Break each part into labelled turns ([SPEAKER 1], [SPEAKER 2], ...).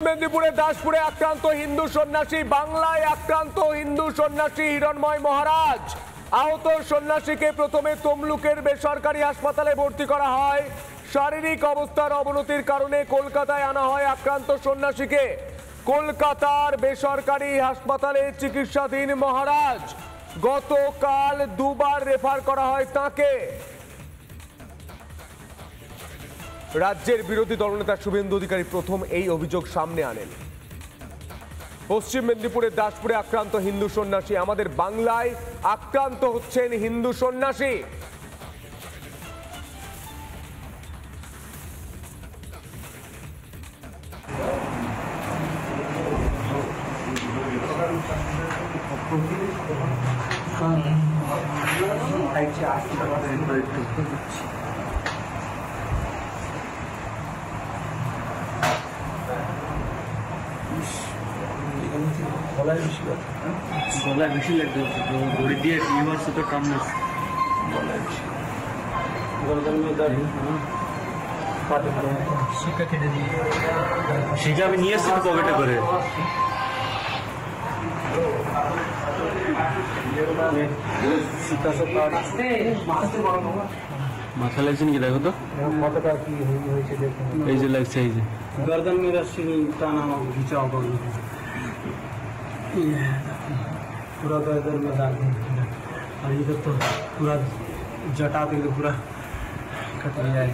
[SPEAKER 1] মেদিনীপুরে দাসপুরে আক্রান্ত হিন্দু সন্ন্যাসী, বাংলায় আক্রান্ত হিন্দু সন্ন্যাসী হিরণময় মহারাজ। আহত সন্ন্যাসীকে প্রথমে তমলুকের বেসরকারি হাসপাতালে ভর্তি করা হয়। শারীরিক অবস্থার অবনতির কারণে কলকাতায় আনা হয় আক্রান্ত সন্ন্যাসীকে। কলকাতার বেসরকারি হাসপাতালে চিকিৎসাধীন মহারাজ। গতকাল দুবার রেফার করা হয় তাকে। রাজ্যের বিরোধী দলনেতা শুভেন্দু অধিকারী প্রথম এই অভিযোগ সামনে আনেন। পশ্চিম মেদিনীপুরের দাসপুরে আক্রান্ত হিন্দু সন্ন্যাসী, আমাদের বাংলায় আক্রান্ত হচ্ছেন হিন্দু সন্ন্যাসী।
[SPEAKER 2] গলায় বেশি লাগবে, ঘড়ি দিয়ে টিউমার সাথে কাম না, গলায় বেশি শিক্ষা কেটে দিয়ে শিক্ষা আমি নিয়ে এসেছি পকেটে করে। মাথা লাগছে নাকি দেখো তো, কতটা কি হয়েছে দেখো। এই যে লাগছে, এই যে गर्दन में रस्सी टाना खींचा होगा, पूरा गर्दन में डाल दिया और इधर तो पूरा जटा पे पूरा कट गया है।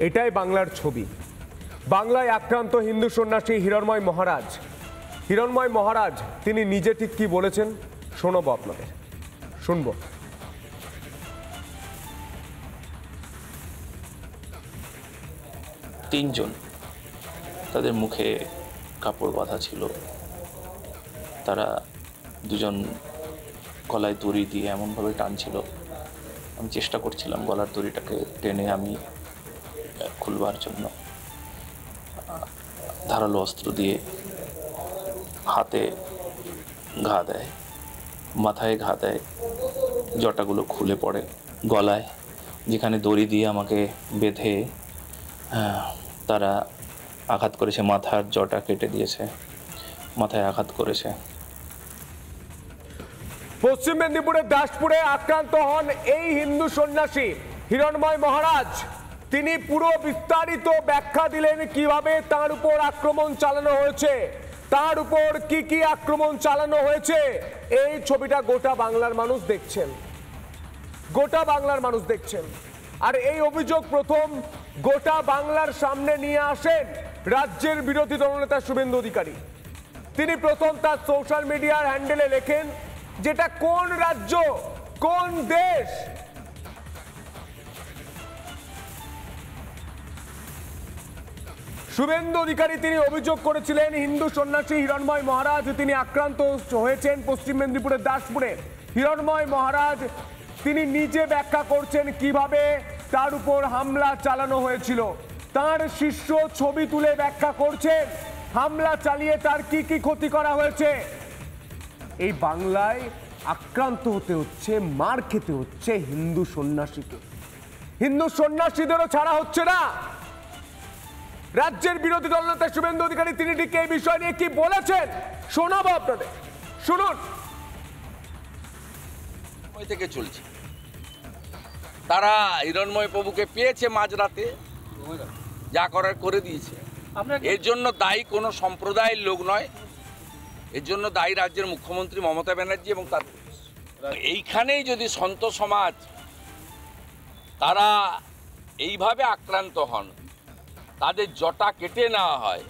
[SPEAKER 1] এটাই বাংলার ছবি। বাংলায় আক্রান্ত হিন্দু সন্ন্যাসী হিরণময় মহারাজ। হিরণময় মহারাজ তিনি নিজে ঠিক কি বলেছেন শোনাবো আপনাদের, শুনবো।
[SPEAKER 3] তিনজন, তাদের মুখে কাপড় বাঁধা ছিল। তারা দুজন গলায় দড়ি দিয়ে এমনভাবে টানছিল, আমি চেষ্টা করছিলাম গলার দড়িটাকে টেনে আমি খুলবার জন্য। ধারালো অস্ত্র দিয়ে হাতে ঘা দেয়, মাথায় ঘা দেয়, জটাগুলো খুলে পড়ে। গলায় যেখানে দড়ি দিয়ে আমাকে বেঁধে তারা আঘাত করেছে, মাথার জটা কেটে দিয়েছে, মাথায় আঘাত করেছে।
[SPEAKER 1] পশ্চিম মেদিনীপুরের দাসপুরে আক্রান্ত হন এই হিন্দু সন্ন্যাসী হিরণময় মহারাজ। তিনি পুরো বিস্তারিত ব্যাখ্যা দিলেন কিভাবে তার উপর আক্রমণ চালানো হয়েছে, তার উপর কি কি আক্রমণ চালানো হয়েছে। এই ছবিটা গোটা বাংলার মানুষ দেখছেন, গোটা বাংলার মানুষ দেখছেন। আর এই অভিযোগ প্রথম গোটা বাংলার সামনে নিয়ে আসেন রাজ্যের বিরোধী দলনেতা শুভেন্দু অধিকারী। তিনি প্রথম তার সোশ্যাল মিডিয়ার হ্যান্ডেলে লেখেন যেটা কোন রাজ্য, কোন দেশ। শুভেন্দু অধিকারী তিনি অভিযোগ করেছিলেন হিন্দু সন্ন্যাসী হিরণময় মহারাজ তিনি আক্রান্ত হয়েছেন পশ্চিম মেদিনীপুরের দাসপুরে। হিরণময় মহারাজ তিনি নিজে ব্যাখ্যা করছেন কিভাবে তার উপর হামলা চালানো হয়েছিল। তার শিষ্য ছবি তুলে ব্যাখ্যা করছেন হামলা চালিয়ে তার কি কি ক্ষতি করা হয়েছে। এই বাংলায় আক্রান্ত হতে হচ্ছে, মার খেতে হচ্ছে হিন্দু সন্ন্যাসীকে। হিন্দু সন্ন্যাসীদেরও ছাড়া হচ্ছে না। রাজ্যের বিরোধী দলনেতা শুভেন্দু অধিকারী তিনি ঠিক এই বিষয় নিয়ে কি বলেছেন শোনাবো আপনাদের, শুনুন।
[SPEAKER 4] থেকে চলছে, তারা হিরণময় প্রভুকে পেয়েছে মাঝরাতে, যা করার করে দিয়েছে। এর জন্য দায়ী কোনো সম্প্রদায়ের লোক নয়, এর জন্য দায়ী রাজ্যের মুখ্যমন্ত্রী মমতা ব্যানার্জি এবং তার পুলিশ। এইখানেই যদি সন্ত সমাজ তারা এইভাবে আক্রান্ত হন, তাদের জটা কেটে নেওয়া হয়,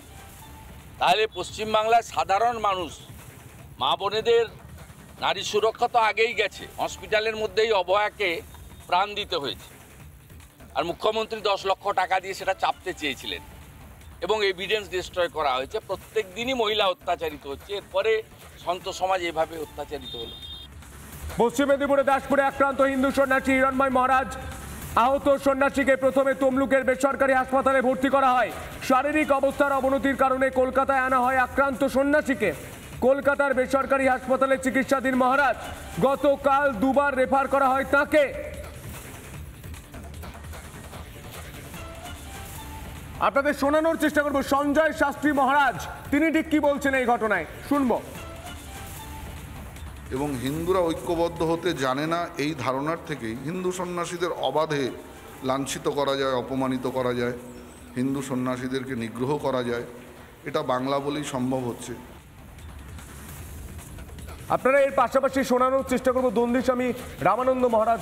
[SPEAKER 4] তাহলে পশ্চিমবাংলার সাধারণ মানুষ, মা বোনেদের নারী সুরক্ষা তো আগেই গেছে, হসপিটালের মধ্যেই অবয়াকে প্রাণ দিতে হয়েছে। আর মুখ্যমন্ত্রী 10 লক্ষ টাকা দিয়ে সেটা চাপতে চেয়েছিলেন এবং এভিডেন্স ডিস্ট্রয় করা হয়েছে। প্রত্যেক দিনই মহিলা অত্যাচারিত হচ্ছে, এরপরে সন্ত সমাজ এভাবে অত্যাচারিত হলো।
[SPEAKER 1] পশ্চিম মেদিনীপুরে দাসপুরে আক্রান্ত হিন্দু সন্ন্যাসী হিরণময় মহারাজ। আহত সন্ন্যাসীকে প্রথমে তমলুকের বেসরকারি হাসপাতালে ভর্তি করা হয়। শারীরিক অবস্থার অবনতির কারণে কলকাতায় আনা হয় আক্রান্ত সন্ন্যাসীকে। কলকাতার বেসরকারি হাসপাতালে চিকিৎসাধীন মহারাজ। গতকাল দুবার রেফার করা হয় তাকে। আপনাদের শোনানোর চেষ্টা করব সঞ্জয় শাস্ত্রী মহারাজ তিনি ঠিক কি বলছেন এই ঘটনায়, শুনবো।
[SPEAKER 5] এবং হিন্দুরা ঐক্যবদ্ধ হতে জানে না এই ধারণার থেকেই হিন্দু সন্ন্যাসীদের অবাধে লাঞ্ছিত করা যায়, অপমানিত করা যায়, হিন্দু সন্ন্যাসীদেরকে নিগ্রহ করা যায়। এটা বাংলা বলেই সম্ভব হচ্ছে।
[SPEAKER 1] আপনারা এর পাশাপাশি শোনানোর চেষ্টা করব দন্দিস্বামী রামানন্দ মহারাজ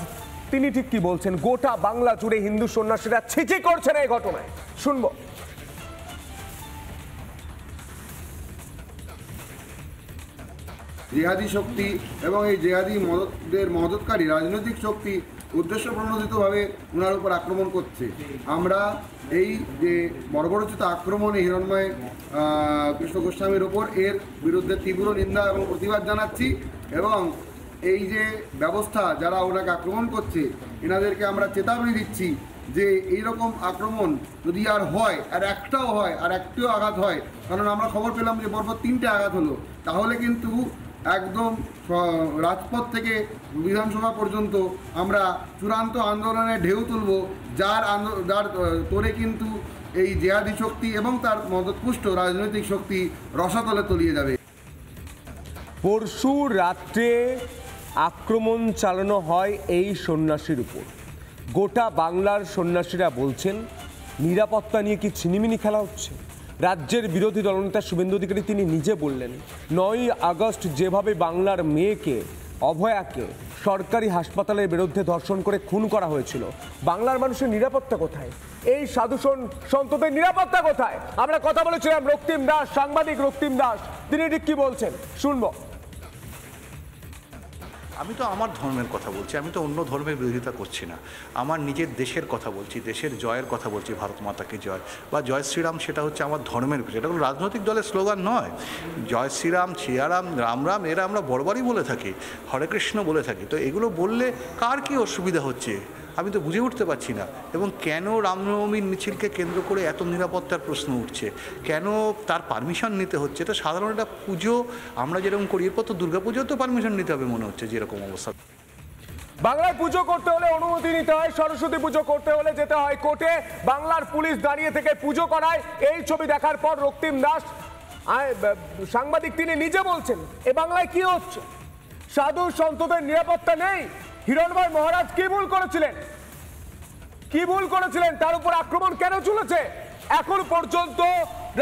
[SPEAKER 1] তিনি ঠিক কি বলছেন। গোটা বাংলা জুড়ে হিন্দু সন্ন্যাসীরা ছিচি করছেন এই ঘটনায়, শুনবো।
[SPEAKER 6] জিহাদি শক্তি এবং এই জিহাদি মদতকারী রাজনৈতিক শক্তি উদ্দেশ্য প্রণোদিতভাবে ওনার উপর আক্রমণ করছে। আমরা এই যে বর্বরোচিত আক্রমণে হিরণ্ময় কৃষ্ণ গোস্বামীর ওপর এর বিরুদ্ধে তীব্র নিন্দা এবং প্রতিবাদ জানাচ্ছি এবং এই যে ব্যবস্থা যারা ওনাকে আক্রমণ করছে এনাদেরকে আমরা চেতাবনী দিচ্ছি যে এইরকম আক্রমণ যদি আর হয়, আর একটাও হয়, আর একটিও আঘাত হয়, কারণ আমরা খবর পেলাম যে পরপর 3টে আঘাত হলো, তাহলে কিন্তু একদম রাজপথ থেকে বিধানসভা পর্যন্ত আমরা চূড়ান্ত আন্দোলনের ঢেউ তুলব, যার তোরে কিন্তু এই জেহাদি শক্তি এবং তার মদতপুষ্ট রাজনৈতিক শক্তি রসাতলে তলিয়ে যাবে।
[SPEAKER 1] পরশু রাত্রে আক্রমণ চালানো হয় এই সন্ন্যাসীর উপর। গোটা বাংলার সন্ন্যাসীরা বলছেন নিরাপত্তা নিয়ে কি ছিনিমিনি খেলা হচ্ছে। রাজ্যের বিরোধী দলনেতা শুভেন্দু অধিকারী তিনি নিজে বললেন 9ই আগস্ট যেভাবে বাংলার মেয়েকে অভয়াকে সরকারি হাসপাতালের বিরুদ্ধে ধর্ষণ করে খুন করা হয়েছিল, বাংলার মানুষের নিরাপত্তা কোথায়? এই সাধু সন্তদের নিরাপত্তা কোথায়? আমরা কথা বলেছিলাম রক্তিম দাস, সাংবাদিক রক্তিম দাস, তিনি ঠিক কি বলছেন, শুনবো।
[SPEAKER 7] আমি তো আমার ধর্মের কথা বলছি, আমি তো অন্য ধর্মের বিরোধিতা করছি না। আমার নিজের দেশের কথা বলছি, দেশের জয়ের কথা বলছি, ভারত মাতাকে জয় বা জয় শ্রীরাম, সেটা হচ্ছে আমার ধর্মের বিষয়। এটা কোনো রাজনৈতিক দলের স্লোগান নয়। জয় শ্রীরাম, সিয়ারাম, রাম রাম এরা আমরা বরাবরই বলে থাকি, হরে কৃষ্ণ বলে থাকি। তো এগুলো বললে কার কি অসুবিধা হচ্ছে আমি তো বুঝে উঠতে পারছি না। এবং কেন রামনবমীর মিছিলকে কেন্দ্র করে এত নিরাপত্তার প্রশ্ন উঠছে, কেন তার পারমিশন নিতে হচ্ছে? এটা সাধারণ একটা পুজো আমরা যেরকম করি, এরপর তো দুর্গাপুজোও তো পারমিশন নিতে হবে মনে হচ্ছে যেরকম অবস্থা।
[SPEAKER 1] বাংলায় পুজো করতে হলে অনুমতি নিতে হয়, সরস্বতী পুজো করতে হলে যেতে হয় কোর্টে, বাংলার পুলিশ দাঁড়িয়ে থেকে পুজো করায়। এই ছবি দেখার পর রক্তিম দাস সাংবাদিক তিনি নিজে বলছেন এ বাংলায় কি হচ্ছে? সাধু সন্তদের নিরাপত্তা নেই। হিরণময় মহারাজ কি ভুল করেছিলেন? কি ভুল করেছিলেন? তার উপর আক্রমণ কেন চলেছে? এখন পর্যন্ত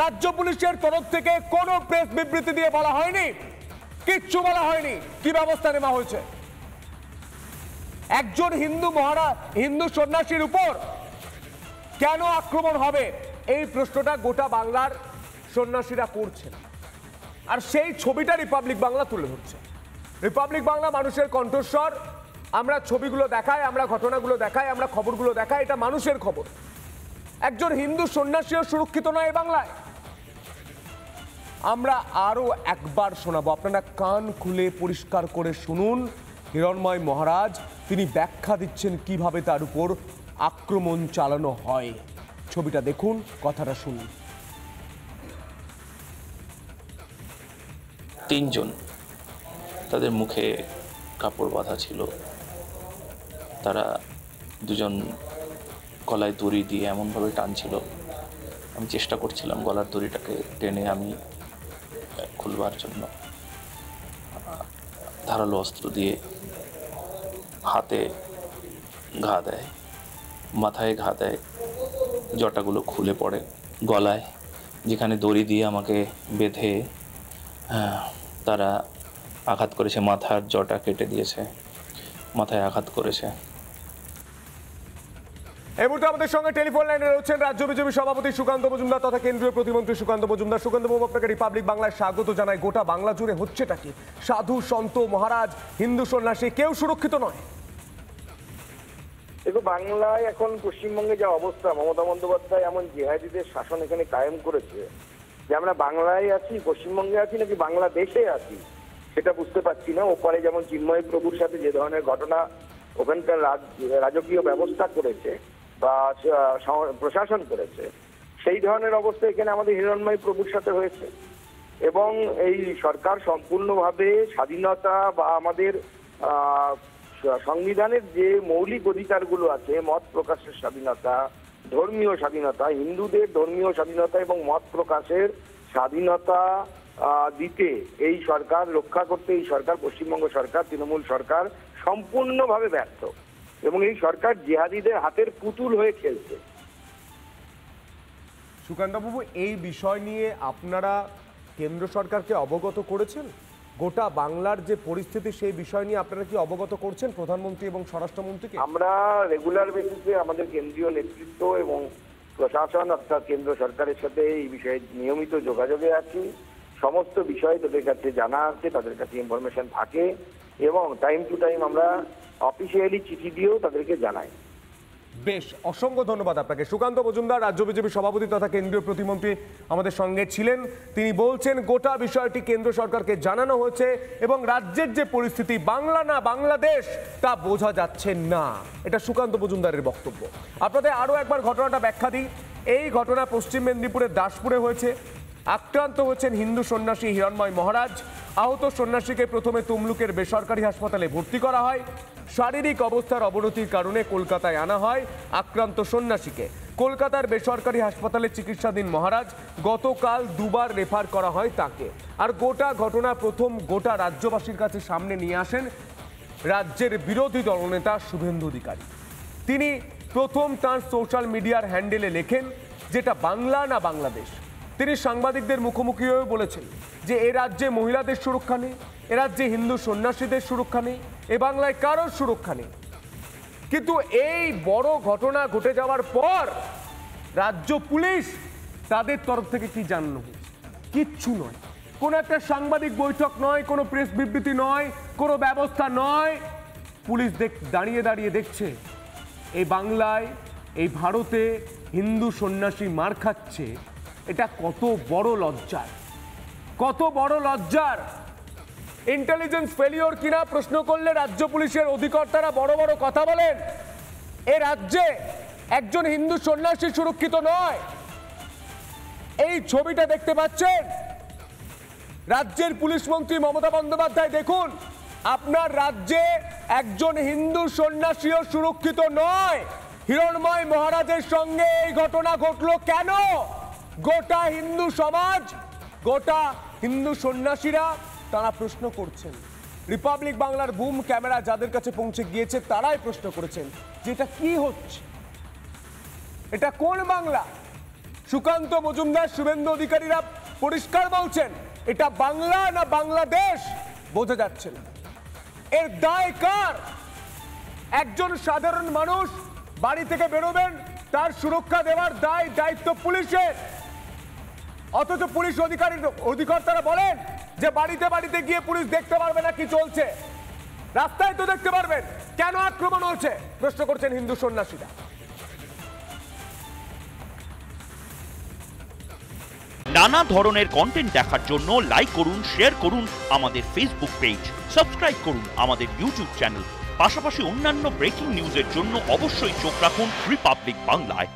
[SPEAKER 1] রাজ্য পুলিশের তরফ থেকে কোনো প্রেস বিবৃতি দিয়ে বলা হয়নি, কিচ্ছু বলা হয়নি কি ব্যবস্থা নেওয়া হয়েছে। একজন হিন্দু সন্ন্যাসীর উপর কেন আক্রমণ হবে এই প্রশ্নটা গোটা বাংলার সন্ন্যাসীরা করছেন। আর সেই ছবিটা রিপাবলিক বাংলা তুলে ধরছে। রিপাবলিক বাংলা মানুষের কণ্ঠস্বর। আমরা ছবিগুলো দেখাই, আমরা ঘটনাগুলো দেখাই, আমরা খবরগুলো দেখাই, এটা মানুষের খবর। একজন হিন্দু সন্ন্যাসীও সুরক্ষিত নয় বাংলায়। আমরা আরো একবার শোনাবো, আপনারা কান খুলে পরিষ্কার করে শুনুন। হিরণময় মহারাজ তিনি ব্যাখ্যা দিচ্ছেন কিভাবে তার উপর আক্রমণ চালানো হয়। ছবিটা দেখুন, কথাটা শুনুন।
[SPEAKER 3] 3 জন, তাদের মুখে কাপড় বাঁধা ছিল। তারা 2 জন গলায় দড়ি দিয়ে এমনভাবে টানছিল, আমি চেষ্টা করছিলাম গলার দড়িটাকে টেনে আমি খুলবার জন্য। ধারালো অস্ত্র দিয়ে হাতে ঘা দেয়, মাথায় ঘা দেয়, জটাগুলো খুলে পড়ে, গলায় যেখানে দড়ি দিয়ে আমাকে বেঁধে তারা আঘাত করেছে, মাথার জটা কেটে দিয়েছে, মাথায় আঘাত করেছে।
[SPEAKER 1] এই মুহূর্তে আমাদের সঙ্গে টেলিফোন লাইনে রয়েছেন রাজ্য বিজেপি সভাপতি সুকান্ত মজুমদার তথা কেন্দ্রীয় প্রতিমন্ত্রী সুকান্ত মজুমদার। সুকান্ত বাবু, আপনাকে রিপাবলিক বাংলায় স্বাগত জানাই। গোটা বাংলা জুড়ে হচ্ছেটা কি? সাধু সন্ত মহারাজ, হিন্দু সন্ন্যাসী কেউ সুরক্ষিত নয়।
[SPEAKER 8] দেখো, বাংলায় এখন পশ্চিমবঙ্গে যা অবস্থা, মমতা বন্দ্যোপাধ্যায় এমন জিহাদিদের শাসন এখানে কায়েম করেছে যে আমরা বাংলায় আছি, পশ্চিমবঙ্গে আছি নাকি বাংলাদেশে আছি সেটা বুঝতে পারছি না। ওপারে যেমন চিন্ময় প্রভুর সাথে যে ধরনের ঘটনা ওখানকার রাজকীয় ব্যবস্থা করেছে বা প্রশাসন করেছে, সেই ধরনের অবস্থা এখানে আমাদের হিরণময় প্রভুর সাথে হয়েছে। এবং এই সরকার সম্পূর্ণভাবে স্বাধীনতা বা আমাদের সংবিধানের যে মৌলিক অধিকারগুলো আছে, মত প্রকাশের স্বাধীনতা, ধর্মীয় স্বাধীনতা, হিন্দুদের ধর্মীয় স্বাধীনতা এবং মত প্রকাশের স্বাধীনতা দিতে এই সরকার, রক্ষা করতে এই সরকার, পশ্চিমবঙ্গ সরকার, তৃণমূল সরকার সম্পূর্ণভাবে ব্যর্থ এবং এই সরকার জিহাদিদের হাতের পুতুল হয়ে খেলছে।
[SPEAKER 1] সুকান্তবাবু, এই বিষয় নিয়ে আপনারা কেন্দ্র সরকারকে অবগত করেছেন? গোটা বাংলার যে পরিস্থিতি সেই বিষয় নিয়ে আপনারা কি অবগত করছেন প্রধানমন্ত্রী এবং স্বরাষ্ট্রমন্ত্রীকে?
[SPEAKER 8] আমরা রেগুলার বেসিসে আমাদের কেন্দ্রীয় নেতৃত্ব এবং প্রশাসন অর্থাৎ কেন্দ্র সরকারের সাথে এই বিষয়ে নিয়মিত যোগাযোগে আছি। সমস্ত বিষয় তাদের কাছে জানা আছে, তাদের কাছে ইনফরমেশন থাকে এবং টাইম টু টাইম আমরা অফিসিয়ালি চিঠি দিয়েও তাদেরকে জানাই।
[SPEAKER 1] বেশ, অসংখ্য ধন্যবাদ আপনাকে। সুকান্ত মজুমদার, রাজ্য বিজেপি সভাপতি তথা কেন্দ্রীয় প্রতিমন্ত্রী আমাদের সঙ্গে ছিলেন। তিনি বলছেন গোটা বিষয়টি কেন্দ্র সরকারকে জানানো হয়েছে এবং রাজ্যের যে পরিস্থিতি, বাংলা না বাংলাদেশ, তা বোঝা যাচ্ছে না। এটা সুকান্ত মজুমদারের বক্তব্য। আপনাদের আরও একবার ঘটনাটা ব্যাখ্যা দিই। এই ঘটনা পশ্চিম মেদিনীপুরের দাসপুরে হয়েছে। আক্রান্ত হয়েছেন হিন্দু সন্ন্যাসী হিরণময় মহারাজ। আহত সন্ন্যাসীকে প্রথমে তমলুকের বেসরকারি হাসপাতালে ভর্তি করা হয়। শারীরিক অবস্থার অবনতির কারণে কলকাতায় আনা হয় আক্রান্ত সন্ন্যাসীকে। কলকাতার বেসরকারি হাসপাতালে চিকিৎসাধীন মহারাজ, গতকাল দুবার রেফার করা হয় তাকে। আর গোটা ঘটনা প্রথম গোটা রাজ্যবাসীর কাছে সামনে নিয়ে আসেন রাজ্যের বিরোধী দলনেতা শুভেন্দু অধিকারী। তিনি প্রথম তাঁর সোশ্যাল মিডিয়ার হ্যান্ডেলে লেখেন যেটা বাংলা না বাংলাদেশ। তিনি সাংবাদিকদের মুখোমুখি হয়ে বলেছেন যে এ রাজ্যে মহিলাদের সুরক্ষা নেই, এ রাজ্যে হিন্দু সন্ন্যাসীদের সুরক্ষা নেই, এ বাংলায় কারোর সুরক্ষা নেই। কিন্তু এই বড় ঘটনা ঘটে যাওয়ার পর রাজ্য পুলিশ তাদের তরফ থেকে কি জানানো হয়েছে? কিচ্ছু নয়। কোনো একটা সাংবাদিক বৈঠক নয়, কোনো প্রেস বিবৃতি নয়, কোনো ব্যবস্থা নয়। পুলিশ দাঁড়িয়ে দাঁড়িয়ে দেখছে এই বাংলায়, এই ভারতে হিন্দু সন্ন্যাসী মার খাচ্ছে। এটা কত বড় লজ্জার, কত বড় লজ্জার। ইন্টেলিজেন্স ফেলিওর কিনা প্রশ্ন করলে রাজ্য পুলিশের অধিকর্তারা বড় বড় কথা বলেন। এ রাজ্যে একজন হিন্দু সন্ন্যাসী সুরক্ষিত নয়। এই ছবিটা দেখতে পাচ্ছেন, রাজ্যের পুলিশ মন্ত্রী মমতা বন্দ্যোপাধ্যায় দেখুন, আপনার রাজ্যে একজন হিন্দু সন্ন্যাসীও সুরক্ষিত নয়। হিরণময় মহারাজের সঙ্গে এই ঘটনা ঘটলো কেন? গোটা হিন্দু সমাজ, গোটা হিন্দু সন্ন্যাসীরা তারা প্রশ্ন করছেন। রিপাবলিক বাংলার বুম ক্যামেরা যাদের কাছে পৌঁছে গিয়েছে তারাই প্রশ্ন করেছেন যে এটা কি হচ্ছে, এটা কোন বাংলা? সুকান্ত মজুমদার, শুভেন্দু অধিকারীরা পরিষ্কার বলছেন এটা বাংলা না বাংলাদেশ বোঝা যাচ্ছে না। এর দায় কার? একজন সাধারণ মানুষ বাড়ি থেকে বেরোবেন, তার সুরক্ষা দেওয়ার দায়িত্ব পুলিশের। অথচ পুলিশ অধিকর্তারা বলেন যে বাড়িতে বাড়িতে গিয়ে পুলিশ দেখতে পারবে না কি চলছে, রাস্তায় তো দেখতে পারবেন। কেন আক্রমণ হচ্ছে প্রশ্ন করছেন হিন্দু সন্ন্যাসীরা।
[SPEAKER 9] নানা ধরনের কন্টেন্ট দেখার জন্য লাইক করুন, শেয়ার করুন আমাদের ফেসবুক পেজ, সাবস্ক্রাইব করুন আমাদের ইউটিউব চ্যানেল। পাশাপাশি অন্যান্য ব্রেকিং নিউজের জন্য অবশ্যই চোখ রাখুন রিপাবলিক বাংলায়।